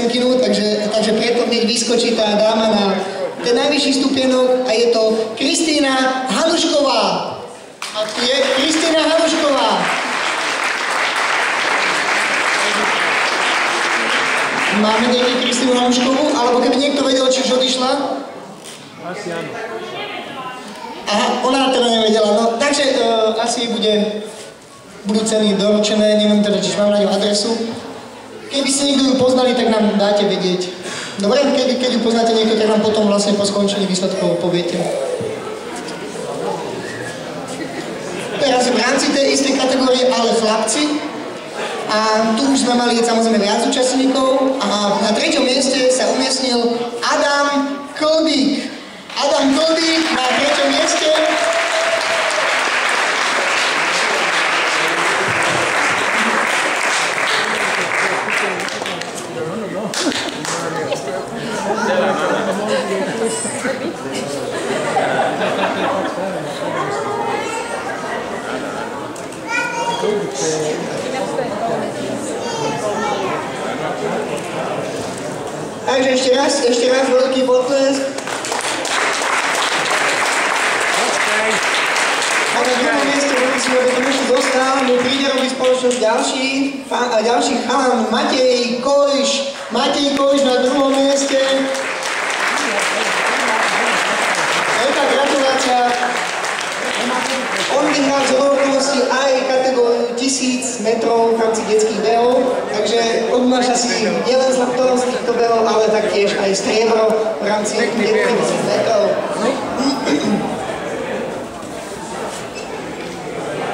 majsterkynu, takže preto hneď vyskočí tá dáma na ten najvyšší stupienok a je to Kristýna Hanušková. A tu je Kristýna Hanušková. Máme niekde Kristýnu Hanuškovú? Alebo keby niekto vedel, či už odišla? Asi áno. Aha, ona teda nevedela, no. Takže asi budú ceny doručené, neviem teda, či mám na ňu adresu. Keby ste niekto ju poznali, tak nám dáte vedieť. Dobre, keď ju poznáte niekto, tak nám potom vlastne po skončení výsledkov poviete. Teraz v rámci tej istej kategórie ale chlapci. A tu už sme mali samozrejme viac účastníkov a na 3. mieste sa umiestnil Adam Kolbík. Adam Kolbík na 3. mieste. Takže ešte raz veľký potlesk. A na 2. mieste si už zostal, mu príde robiť spoločnosť ďalší chalan Matej Kojš. Matej Kojš na 2. mieste. Veľká gratulácia. On vyhral z okolností aj kategóriu 1000 metrov v rámci detských behov, takže odmáša si nielen zlato z týchto behov, ale taktiež aj striebro v rámci detských 1000 metrov.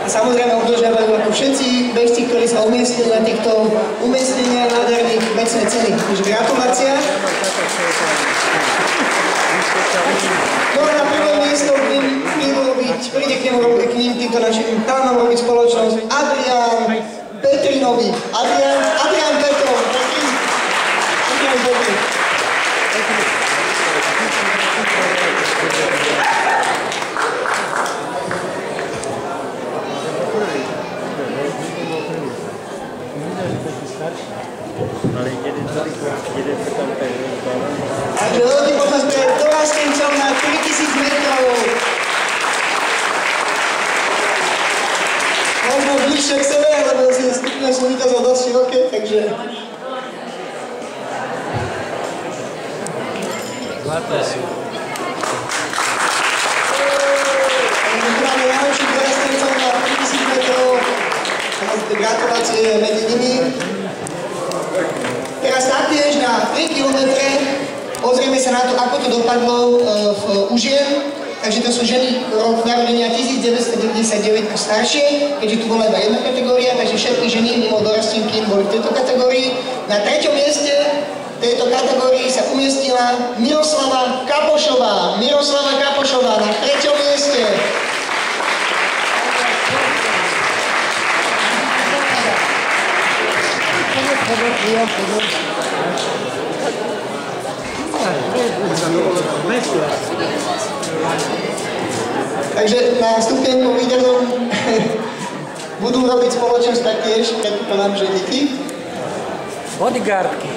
A samozrejme udržiavajú ako všetci bežci, ktorí sa umiestnili na týchto umiestneniach nádherných vecné ceny. Takže gratulácia. No a na 1. miesto príde k ním týmto našim pánom robiť spoločnosť Adrián Petrinovi. Adrián Petrov. Adrián Petrov. Takže veľký potlesk pre dorastencov na 3000 metrov. Možno bližšie k sebe, lebo skupina sú vykázal dosť široké, takže... Zlaté sú. Máme najlepších dorastencov na 3000 metrov. Gratulácie medzi nimi. Teraz taktiež na 3 kilometre pozrieme sa na to, ako to dopadlo u žien. Takže to sú ženy rok narodenia 1999 a staršie, keďže tu bola iba jedna kategória, takže všetky ženy mimo dorastenky boli v tejto kategórii. Na 3. mieste tejto kategórii sa umiestnila Miroslava Kapošová. Miroslava Kapošová na 3. mieste. Takže na stupienku víťazov budú robiť spoločnosť taktiež, predpokladám, že deti. Bodyguardky.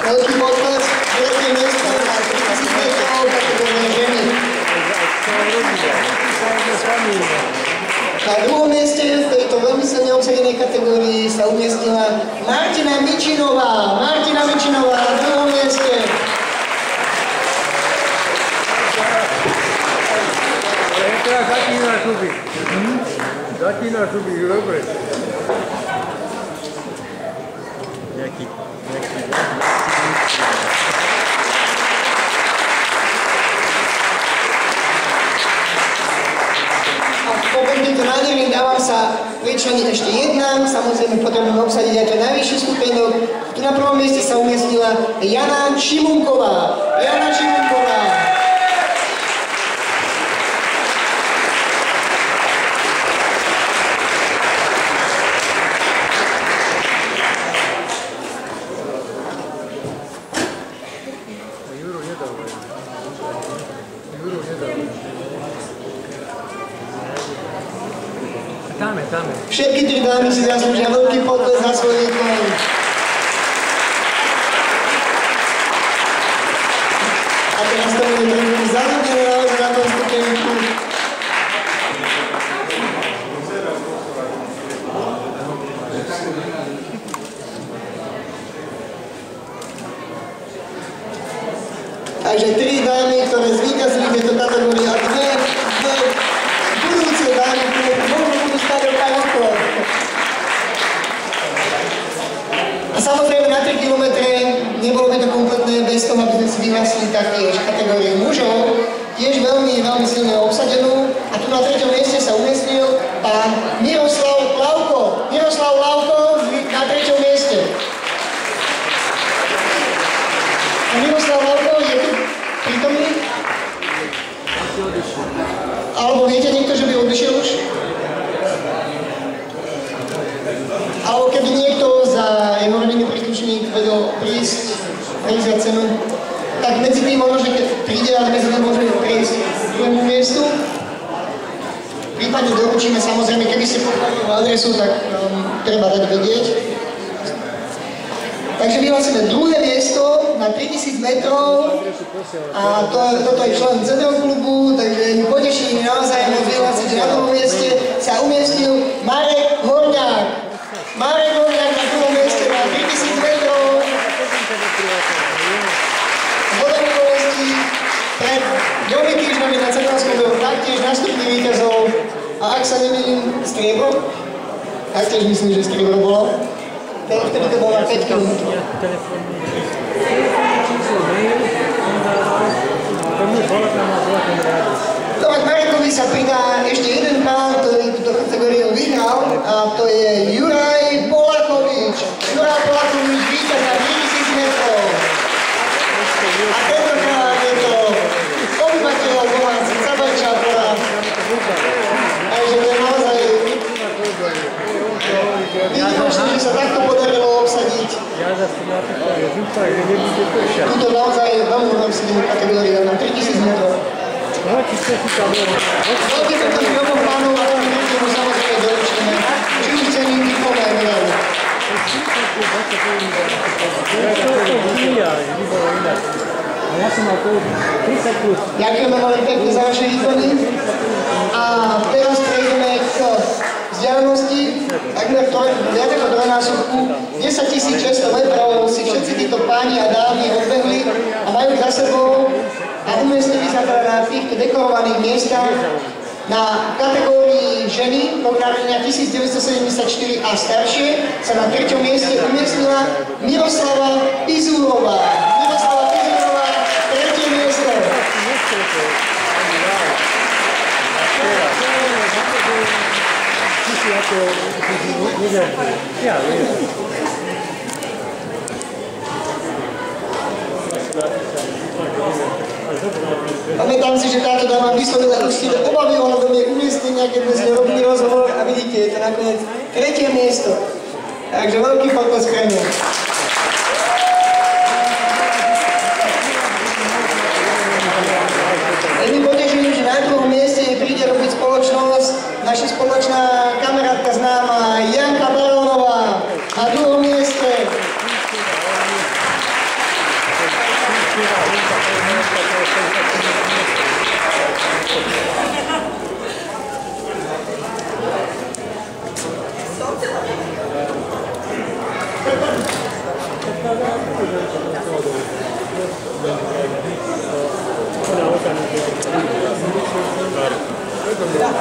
Veľký potlesk, 3. miesto na 3000 metrov, kategórie ženy. Na 2. mieste v tejto veľmi silne obsadenej kategórii sa umiestnila Martina Mičinová. Martina Mičinová na 2. mieste. Teraz začína šubiť. Začína šubiť, dobre. Nejaký... Popri týmto nádherným dávam sa pričleniť ešte jedna, samozrejme potrebujeme obsadiť aj ten najvyšší stupienok. Tu na 1. mieste sa umiestnila Jana Šimunková. Jana Šimunková. Tam. Všetky tri dámy si zaslúžia veľký potlesk za svoj výkon. A teraz to bude trošku zaľudené naozaj na tom stupenku. Takže tri dámy, ktoré zvíťazili v tejto kategórii a dve budúce dámy, ktoré možno budú stať o pár rokov. A samozrejme na 3 kilometre nebolo by to kompletné bez toho, aby sme si vyhlasili taktiež kategóriu mužov, tiež veľmi, veľmi silne obsadenú. A tu na 3. mieste sa umiestnil pán Miroslav Lavko. Miroslav Lavko na 3. mieste. A Miroslav Lavko je tu prítomný? Alebo viete niekto, že by odišiel už? Alebo keby niekto za jeho rodinný príslušník vedel prísť za cenu, tak medzi tým možno, že keď príde, ale medzi tým môžeme prísť k druhému miestu. Prípadne doručíme, samozrejme, keby ste pochválili adresu, tak treba dať vedieť. Takže vyhlásime druhé miesto na 3000 metrov a toto je člen CD klubu, takže mi poteší naozaj môcť vyhlásiť, že na druhom mieste sa umiestnil Marek Horňák. Marek Horňák na druhom mieste na 3000 metrov. Zhodou okolností pred 2 týždňami na Cetánskom bol taktiež nastupný víťazov a ak sa nemýlim, striebro. Taktiež myslím, že striebro bolo. Vtedy to bolo na 5 km. Tak Marekovi sa pridá ešte jeden pán, ktorý túto kategóriu vyhral, a to je Juraj Polakovič. Juraj Polakovič víťaz na 3000 metrov. A tentokrát je to obyvateľ domáci Cabajčátora. Takže to je naozaj výnimočné, že sa takto podarilo obsadiť. Tuto naozaj veľmi silnú kategóriu na 3000 metrov. Veľký potlesk obom pánov a tam mu samozrejme doručíme, či už cením diplom aj medailu. Ďakujeme veľmi pekne za vaše výkony. A teraz prejdeme k vzdialenosti, takmer viac ako dvojnásobku. 10 600 metrov si všetci títo páni a dámy odbehli a majú za sebou a umiestnili sa teda na týchto dekorovaných miestach na kategórii ženy narodenia 1974 a staršie sa na 3. mieste umiestnila Miroslava Pizúrová. Miroslava Pizúrová, 3. miesto. Pamätám si, že táto dáma vyslovila určite obavy ohľadom jej umiestnenia, keď sme s ňou robili rozhovor a vidíte, je to nakoniec 3. miesto. Takže veľký potlesk pre ňu. Je mi potešením, že na druhom mieste príde robiť spoločnosť naša spoločná kamarátka známa Janka Barónová na druhom mieste.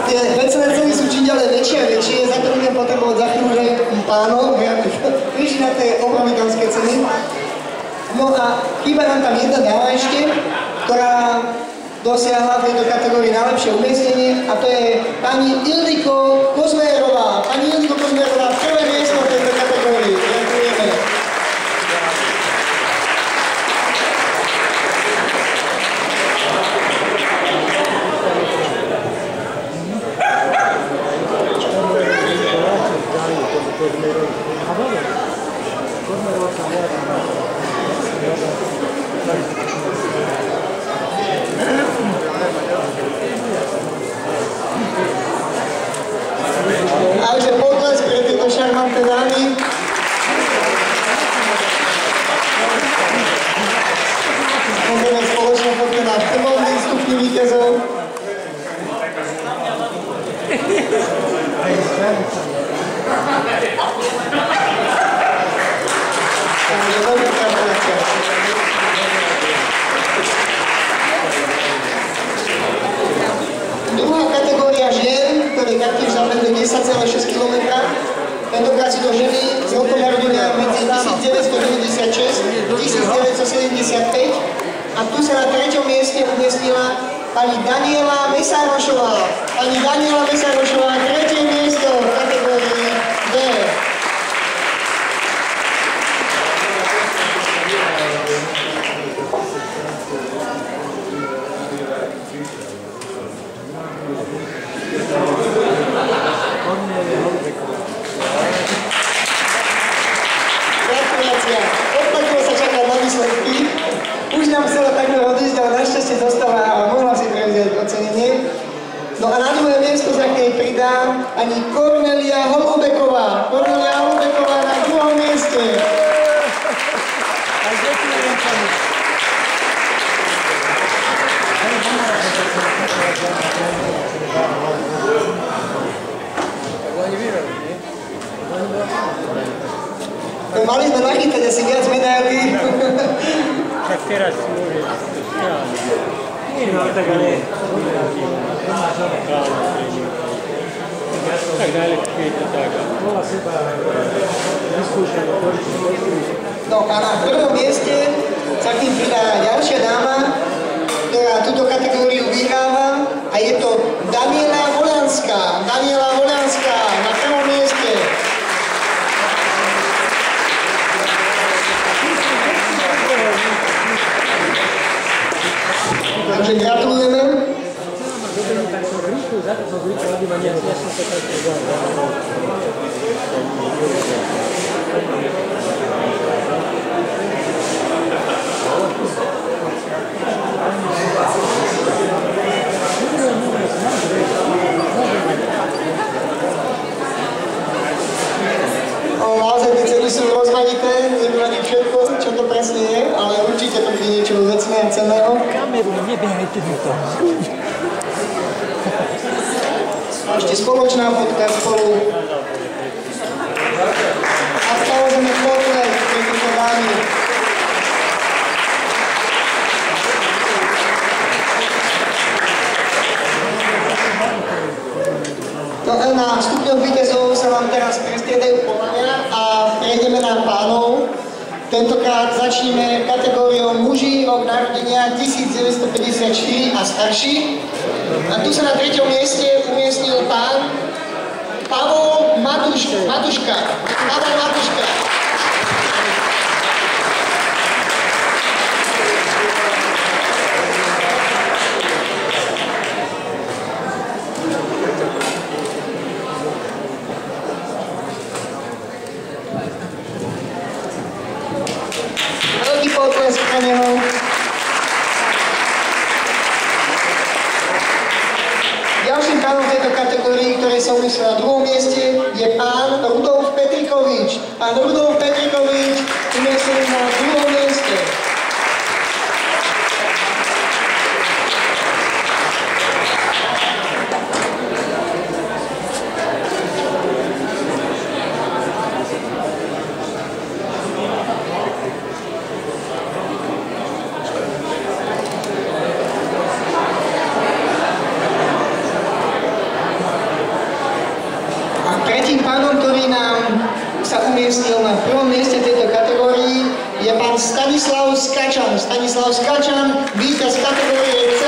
Tie vecné ceny sú čím ďalej väčšie a väčšie, za to budem potrebovať za chvíľu aj pánov, víš na tie obrovitánske ceny. No a chýba nám tam jedna dáma ešte, ktorá dosiahla v tejto kategórii najlepšie umiestnenie a to je pani Ildiko Kozmérová. Pani Ildiko Kozmérová, prvé miesto v tejto kategórii. Ďakujeme. Takže Takže veľmi gratulácia. Druhá kategória žien, ktoré taktiež zabehli 10,6 km. Tentokrát sú to ženy z rokom narodenia medzi 1996 a 1975. A tu sa na 3. mieste umiestnila pani Daniela Mesárošová. Pani Daniela Mesárošová, 3. miesto v kategórii D. Gratulácia. Odpadilo sa čakať na výsledky. Už nám chcelo takto odísť, ale našťastie dostala a mohla si prevziať ocenenie. No a na druhé miesto sa k nej pridám ani Kornélia Holubeková. Kornélia Holubeková na druhom mieste. A kde tu je pani? Oni vyhrali, nie? Mali sme nachytať asi viac medailí. Tak teraz môže no, tak ale tak najlepšie je to tak. No a na prvom mieste sa k tým pridá ďalšia dáma, ktorá túto kategóriu vyhráva a je to Daniela Volanská. Daniela Volanská na prvom mieste. Takže gratulujeme. Naozaj tie ceny sú rozmanité, neviem všetko, čo to presne je, ale určite to bude niečo vecné a cenného. Kameru, nebehajte mi to. Ešte spoločná fotka spolu. A samozrejme portrét tejto dámy. No a na stupňoch víťazov sa vám teraz prestriedajú pohľavia a prejdeme na pánov. Tentokrát začneme kategóriou muži rok narodenia 1954 a starší. A tu sa na 3. mieste umiestnil pán Pavol Matuška. Pavol Matuška. Veľký potlesk na neho. Ďalším pánom v tejto kategórii, ktorý sa umiestnil na druhom mieste, je pán Rudolf Petrikovič. Pán Rudolf Petrikovič umiestnil na druhom mieste. Tretím pánom, ktorý nám sa umiestnil na prvom mieste tejto kategórii, je pán Stanislav Skačan. Stanislav Skačan, víťaz kategórie C.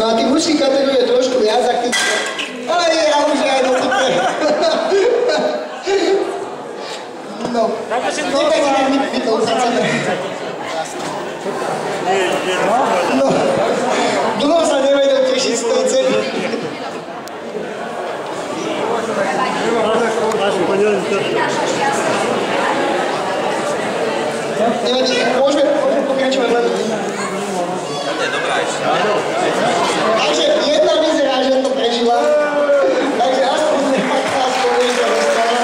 No a tých mužských kategórií je trošku viac, ak tých... Ale ja už aj do putre. No, nevadí, my to uzaceme. No, dlho sa nevedel tešiť z tej ceny. Nevadí, môžeme pokračovať len. To je dobrá ešte. Takže jedna vyzerá, že to prežila. Takže aspoň nejaká spovedza dostala.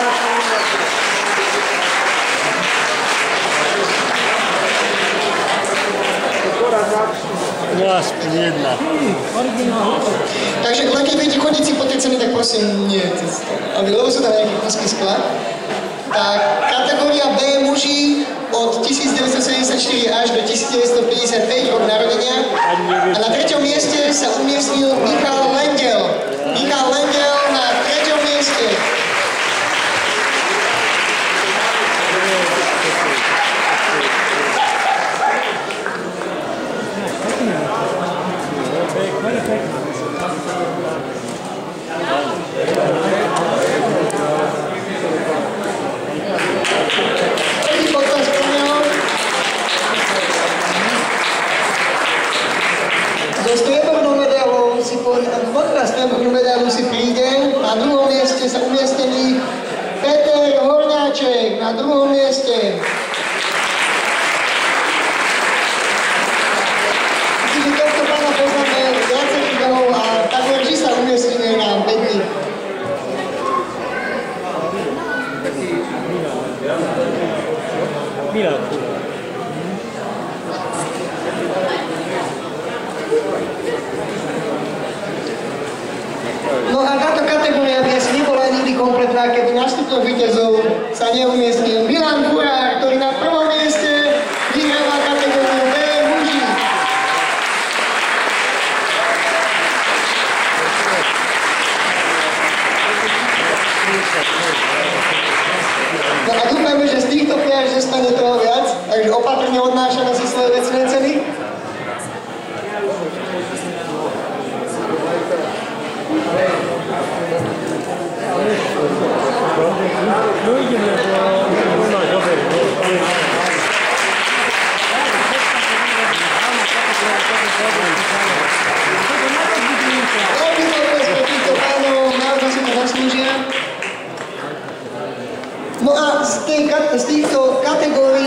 No aspoň jedna. Takže len keď budete chodiť si po tej ceny, tak prosím, nie cez to. Lebo sú tam nejaké kúsky skla. Tak kategória B muži od 1974 až do 1955 rok narodenia. A na treťom mieste sa umiestnil Michal Lengel. Michal Lengel na treťom mieste. Striebornú medailu si príde. Na druhom mieste sa umiestnený Peter Horňáček. Na druhom mieste. Čiže tohto pána poznáme viacerých rokov a takmer vždy sa umiestníme na 5 dní. Milan. No a táto kategória by asi nebola nikdy kompletná, keby nástupných víťazov sa neumiestnil Milan Furár, ktorý na prvom mieste vyhráva kategóriu B muži. No a dúfajme, že z týchto piaž zostane toho viac, takže opatrne odnášame si svoje vecné ceny. No ideme, bo máš dobre. Veľmi pekne pre týchto pánov, naozaj si to zaslúžia. No a z týchto kategórií